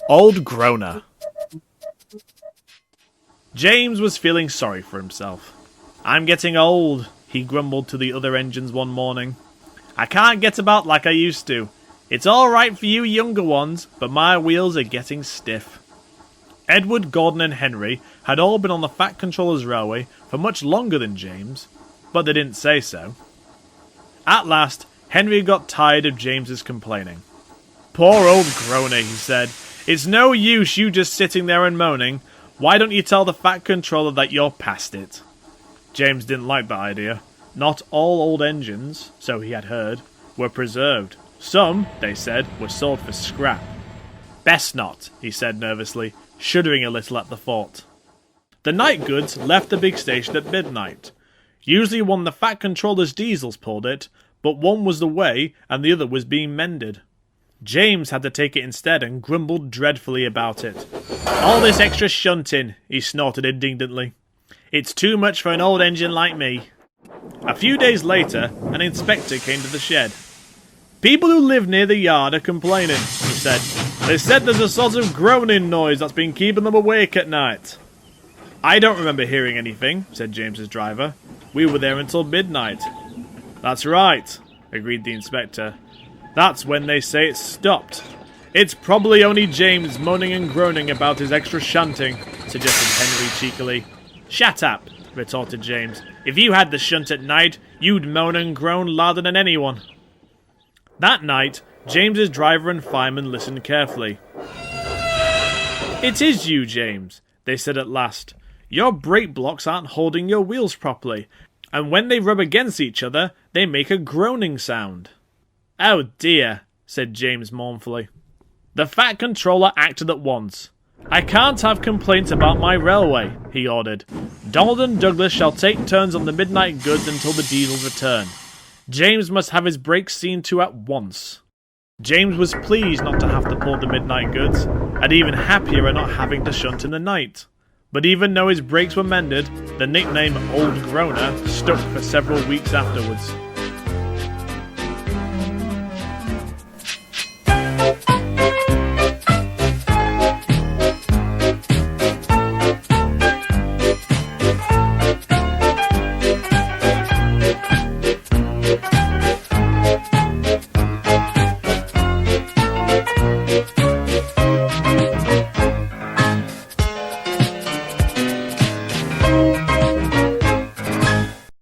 Old Groaner. James was feeling sorry for himself. "I'm getting old," he grumbled to the other engines one morning. "I can't get about like I used to. It's alright for you younger ones, but my wheels are getting stiff." Edward, Gordon and Henry had all been on the Fat Controller's railway for much longer than James, but they didn't say so. At last, Henry got tired of James's complaining. "Poor old Groaner," he said. "It's no use you just sitting there and moaning. Why don't you tell the Fat Controller that you're past it?" James didn't like that idea. Not all old engines, so he had heard, were preserved. Some, they said, were sold for scrap. "Best not," he said nervously, shuddering a little at the thought. The night goods left the big station at midnight. Usually one of the Fat Controller's diesels pulled it, but one was away and the other was being mended. James had to take it instead and grumbled dreadfully about it. "All this extra shunting," he snorted indignantly. "It's too much for an old engine like me." A few days later, an inspector came to the shed. "People who live near the yard are complaining," he said. "They said there's a sort of groaning noise that's been keeping them awake at night." "I don't remember hearing anything," said James's driver. "We were there until midnight." "That's right," agreed the inspector. "That's when they say it stopped." "It's probably only James moaning and groaning about his extra shunting," suggested Henry cheekily. "Shut up," retorted James. "If you had the shunt at night, you'd moan and groan louder than anyone." That night, James's driver and fireman listened carefully. "It is you, James," they said at last. "Your brake blocks aren't holding your wheels properly, and when they rub against each other, they make a groaning sound." "Oh dear," said James mournfully. The Fat Controller acted at once. "I can't have complaints about my railway," he ordered. "Donald and Douglas shall take turns on the midnight goods until the diesels return. James must have his brakes seen to at once." James was pleased not to have to pull the midnight goods, and even happier at not having to shunt in the night. But even though his brakes were mended, the nickname Old Groaner stuck for several weeks afterwards.